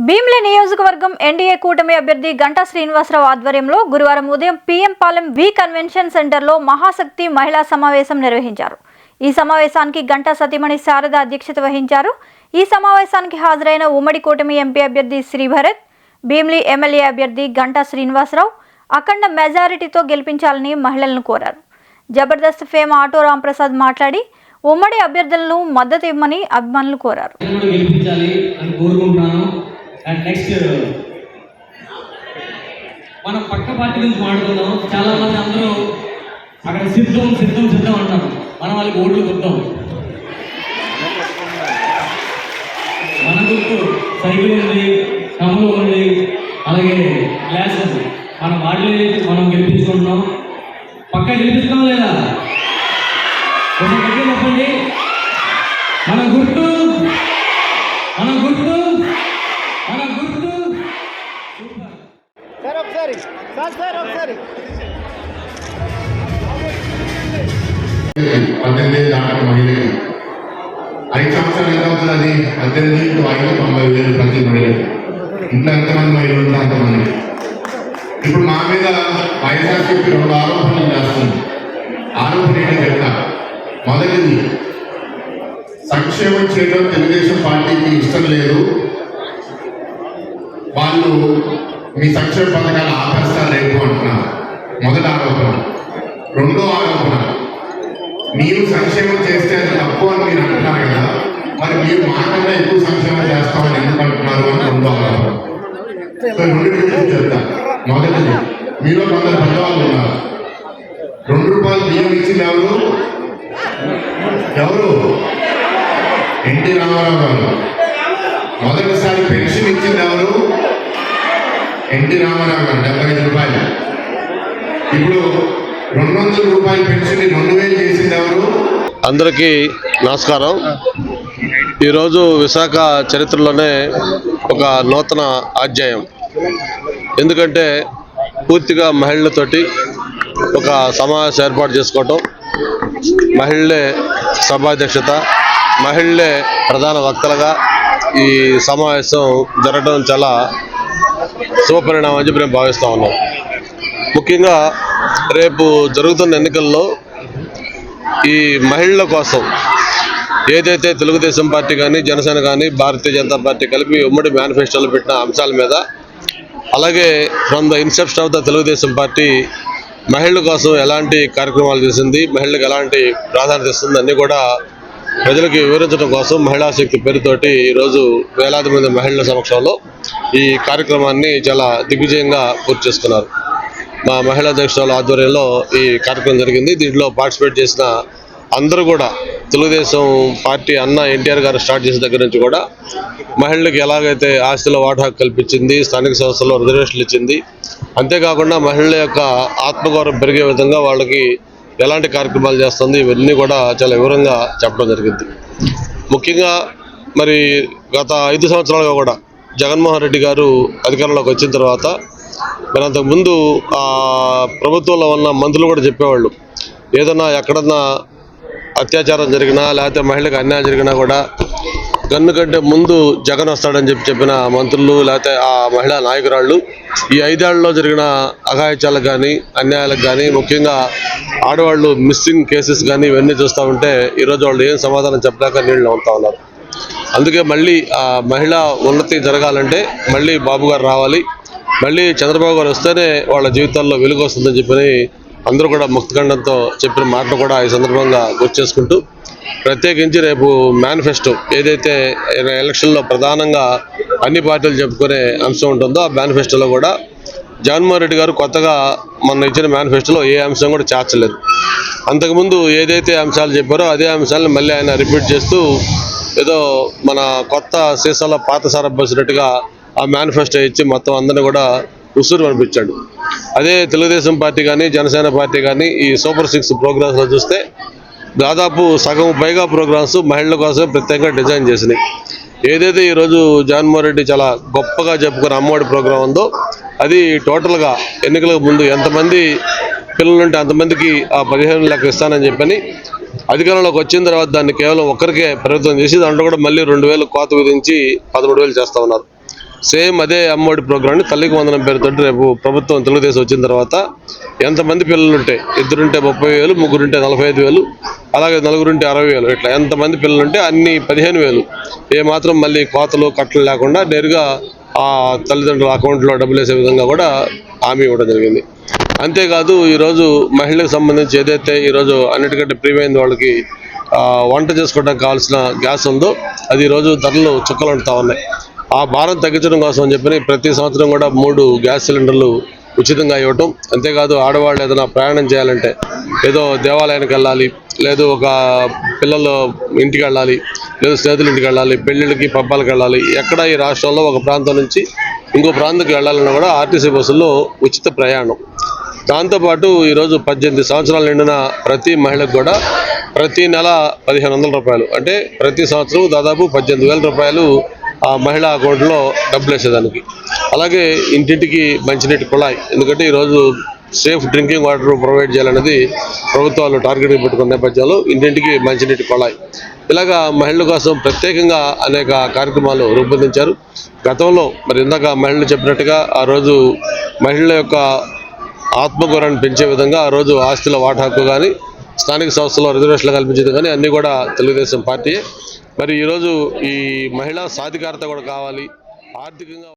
భీమిలి నియోజకవర్గం ఎన్డీఏ కూటమి అభ్యర్థి గంటా శ్రీనివాసరావు ఆధ్వర్యంలో గురువారం ఉదయం పీఎం పాలెం వి కన్వెన్షన్ సెంటర్లో మహాశక్తి మహిళా సమావేశం నిర్వహించారు. ఈ సమావేశానికి గంటా సతీమణి శారద అధ్యక్షత వహించారు. ఈ సమావేశానికి హాజరైన ఉమ్మడి కూటమి ఎంపీ అభ్యర్థి శ్రీభరత్, భీమిలి ఎమ్మెల్యే అభ్యర్థి గంటా శ్రీనివాసరావు అఖండ మెజారిటీతో గెలిపించాలని మహిళలను కోరారు. జబర్దస్త్ ఫేమ్ ఆటో రాంప్రసాద్ మాట్లాడి ఉమ్మడి అభ్యర్థులను మద్దతు ఇవ్వమని అభిమానులు కోరారు. అండ్ నెక్స్ట్ మనం పక్క పార్టీ గురించి మాట్లాడుకుందాం. చాలా మంది అందరూ అక్కడ సిద్ధం అంటారు. మనం వాళ్ళకి ఓట్లు కొట్టాం. మన గుర్తు సైకిల్ ఉంది, కమ్ములు ఉంది, అలాగే గ్లాస్ ఉంది. మన వాటిని మనం గెలిపించుకుంటున్నాం. పక్క గెలిపిస్తున్నాం లేదా? కొంచెం గట్టిగా చెప్పండి. మన గుర్తు దాంట్లో మహిళలు 5 సంవత్సరాలు ఎంత అవుతుంది? అది 18 5 90,000 ప్రతి మహిళ. ఇంట్లో ఎంతమంది మహిళలు ఉంటే అంతమంది. ఇప్పుడు మా మీద వైఎస్ఆర్సీపీ 2 ఆరోపణలు చేస్తుంది. ఆరోపణ ఏంటో చెప్తా. మొదటిది, సంక్షేమం చేయడం తెలుగుదేశం పార్టీకి ఇష్టం లేదు, వాళ్ళు మీ సంక్షేమ పథకాలు ఆపేస్తారు రేపు అంటున్నారు. మొదటి ఆరోపణ. రెండో ఆరోపణ, మీరు సంక్షేమం చేస్తే అది తప్పు అని మీరు అంటున్నారు కదా, మరి మీరు మాకన్నా ఎక్కువ సంక్షేమం చేస్తామని ఎందుకు అంటున్నారు అని రెండో ఆరోపణ. రెండు చెప్తా. మొదటిది, మీరు కొందరు పెద్దవాళ్ళు ఉన్నారు. ₹2 బియ్యం ఇచ్చింది ఎవరు? ఎన్టీ రామారావు గారు. మొదటిసారి పెన్షన్ ఇచ్చింది ఎవరు? ఎన్టీ రామారావు గారు, ₹75. ఇప్పుడు ₹200 పెన్షన్ 2000 చేసింది ఎవరు? అందరికీ నమస్కారం. ఈరోజు విశాఖ చరిత్రలోనే ఒక నూతన అధ్యాయం. ఎందుకంటే పూర్తిగా మహిళలతోటి ఒక సమావేశం ఏర్పాటు చేసుకోవటం, మహిళలే సభాధ్యక్షత, మహిళలే ప్రధాన వక్తలుగా ఈ సమావేశం జరగడం చాలా శుభపరిణామం అని చెప్పి నేను భావిస్తూ ఉన్నాం. ముఖ్యంగా రేపు జరుగుతున్న ఎన్నికల్లో ఈ మహిళల కోసం ఏదైతే తెలుగుదేశం పార్టీ కానీ, జనసేన కానీ, భారతీయ జనతా పార్టీ కలిపి ఉమ్మడి మేనిఫెస్టోలో పెట్టిన అంశాల మీద, అలాగే from the Inception of the Telugu Desam party మహిళల కోసం ఎలాంటి కార్యక్రమాలు చేసింది, మహిళలకు ఎలాంటి ప్రాధాన్యత ఇస్తుంది అన్నీ కూడా ప్రజలకు వివరించడం కోసం మహిళా శక్తి పేరుతోటి ఈరోజు వేలాది మంది మహిళల సమక్షంలో ఈ కార్యక్రమాన్ని చాలా దిగ్విజయంగా పూర్తి చేసుకున్నారు. మా మహిళా అధ్యక్షురాల ఆధ్వర్యంలో ఈ కార్యక్రమం జరిగింది. దీంట్లో పార్టిసిపేట్ చేసిన అందరూ కూడా తెలుగుదేశం పార్టీ అన్న ఎన్టీఆర్ గారు స్టార్ట్ చేసిన దగ్గర నుంచి కూడా మహిళలకు ఎలాగైతే ఆస్తిలో వాటా హక్కు కల్పించింది, స్థానిక సంస్థల్లో రిజర్వేషన్లు ఇచ్చింది, అంతేకాకుండా మహిళల యొక్క ఆత్మగౌరవం పెరిగే విధంగా వాళ్ళకి ఎలాంటి కార్యక్రమాలు చేస్తుంది, ఇవన్నీ కూడా చాలా వివరంగా చెప్పడం జరిగింది. ముఖ్యంగా మరి గత 5 సంవత్సరాలుగా కూడా జగన్మోహన్ రెడ్డి గారు అధికారంలోకి వచ్చిన తర్వాత, మరి అంతకుముందు ప్రభుత్వంలో ఉన్న మంత్రులు కూడా చెప్పేవాళ్ళు, ఏదన్నా ఎక్కడన్నా అత్యాచారం జరిగినా లేకపోతే మహిళలకు అన్యాయం జరిగినా కూడా గన్ను కంటే ముందు జగన్ వస్తాడని చెప్పిన మంత్రులు లేకపోతే ఆ మహిళా నాయకురాళ్ళు ఈ 5 ఏళ్లలో జరిగిన అఘాయిత్యాలకు కానీ, అన్యాయాలకు కానీ, ముఖ్యంగా ఆడవాళ్ళు మిస్సింగ్ కేసెస్ కానీ ఇవన్నీ చూస్తూ ఉంటే ఈరోజు వాళ్ళు ఏం సమాధానం చెప్పలేక నీళ్ళు అవుతా ఉన్నారు. అందుకే మళ్ళీ ఆ మహిళా ఉన్నతి జరగాలంటే మళ్ళీ బాబు గారు రావాలి, మళ్ళీ చంద్రబాబు గారు వస్తేనే వాళ్ళ జీవితాల్లో వెలుగు వస్తుందని చెప్పని అందరూ కూడా ముక్తఖండంతో చెప్పిన మాటలు కూడా ఈ సందర్భంగా గుర్తు చేసుకుంటూ, ప్రత్యేకించి రేపు మేనిఫెస్టో ఏదైతే ఎలక్షన్లో ప్రధానంగా అన్ని పార్టీలు చెప్పుకునే అంశం ఉంటుందో ఆ మేనిఫెస్టోలో కూడా జగన్మోహన్ రెడ్డి గారు కొత్తగా మొన్న ఇచ్చిన మేనిఫెస్టోలో ఏ అంశం కూడా చేర్చలేదు. అంతకుముందు ఏదైతే అంశాలు చెప్పారో అదే అంశాలను మళ్ళీ ఆయన రిపీట్ చేస్తూ ఏదో మన కొత్త సీసాలో పాత సార పోసినట్టుగా ఆ మేనిఫెస్టో ఇచ్చి మొత్తం అందరినీ కూడా ఉసురు పంపించాడు. అదే తెలుగుదేశం పార్టీ కానీ, జనసేన పార్టీ కానీ ఈ సూపర్ 6 ప్రోగ్రామ్స్లో చూస్తే దాదాపు సగం పైగా ప్రోగ్రామ్స్ మహిళల కోసం ప్రత్యేకంగా డిజైన్ చేసినాయి. ఏదైతే ఈరోజు జగన్మోహన్ రెడ్డి చాలా గొప్పగా చెప్పుకున్న అమ్మఒడి ప్రోగ్రాం ఉందో అది టోటల్గా ఎన్నికలకు ముందు ఎంతమంది పిల్లలుంటే అంతమందికి ఆ 15 లక్షలు ఇస్తానని చెప్పని అధికారంలోకి వచ్చిన తర్వాత దాన్ని కేవలం ఒక్కరికే పరిమితం చేసి దాంట్లో కూడా మళ్ళీ 2000 కోత విధించి 13,000 చేస్తా ఉన్నారు. సేమ్ అదే అమ్మఒడి ప్రోగ్రామ్ని తల్లికి వందనం పేరుతో రేపు ప్రభుత్వం తెలుగుదేశం వచ్చిన తర్వాత ఎంతమంది పిల్లలుంటే, ఇద్దరుంటే 30,000, ముగ్గురుంటే 45,000, అలాగే నలుగురుంటే 60,000, ఇట్లా ఎంతమంది పిల్లలుంటే అన్ని 15,000 ఏమాత్రం మళ్ళీ కోతలు కట్టలు లేకుండా నేరుగా ఆ తల్లిదండ్రుల అకౌంట్లో డబ్బులు వేసే విధంగా కూడా హామీ ఇవ్వడం జరిగింది. అంతేకాదు ఈరోజు మహిళలకు సంబంధించి ఏదైతే ఈరోజు అన్నిటికంటే ప్రియమైంది వాళ్ళకి వంట చేసుకోవడానికి కావాల్సిన గ్యాస్ ఉందో అది ఈరోజు ధరలు చుక్కలు అంటుతా ఉన్నాయి. ఆ భారం తగ్గించడం కోసం అని చెప్పి ప్రతి సంవత్సరం కూడా 3 గ్యాస్ సిలిండర్లు ఉచితంగా ఇవ్వటం. అంతేకాదు ఆడవాళ్ళు ఏదైనా ప్రయాణం చేయాలంటే, ఏదో దేవాలయానికి వెళ్ళాలి, లేదు ఒక పిల్లలు ఇంటికి వెళ్ళాలి, లేదు స్నేహితుల ఇంటికి వెళ్ళాలి, పెళ్ళిళ్ళకి పబ్బాలకు వెళ్ళాలి, ఎక్కడ ఈ రాష్ట్రంలో ఒక ప్రాంతం నుంచి ఇంకో ప్రాంతానికి వెళ్ళాలన్నా కూడా ఆర్టీసీ బస్సుల్లో ఉచిత ప్రయాణం. దాంతోపాటు ఈరోజు 18 సంవత్సరాలు నిండిన ప్రతి మహిళకు కూడా ప్రతి నెల 1,500 రూపాయలు, అంటే ప్రతి సంవత్సరం దాదాపు 18,000 రూపాయలు ఆ మహిళా అకౌంట్లో డబ్బులు వేసేదానికి. అలాగే ఇంటింటికి మంచినీటి కుళాయి, ఎందుకంటే ఈరోజు సేఫ్ డ్రింకింగ్ వాటర్ ప్రొవైడ్ చేయాలనేది ప్రభుత్వాలు టార్గెట్గా పెట్టుకున్న నేపథ్యంలో ఇంటింటికి మంచినీటి కుళాయి, ఇలాగా మహిళల కోసం ప్రత్యేకంగా అనేక కార్యక్రమాలు రూపొందించారు. గతంలో మరి ఇందాక మహిళలు చెప్పినట్టుగా ఆ రోజు మహిళల యొక్క ఆత్మగౌరవాన్ని పెంచే విధంగా ఆ రోజు ఆస్తుల వాటా హక్కు కానీ, స్థానిక సంస్థల్లో రిజర్వేషన్లు కల్పించేది కానీ అన్నీ కూడా తెలుగుదేశం పార్టీయే. మరి ఈరోజు ఈ మహిళా సాధికారత కూడా కావాలి, ఆర్థికంగా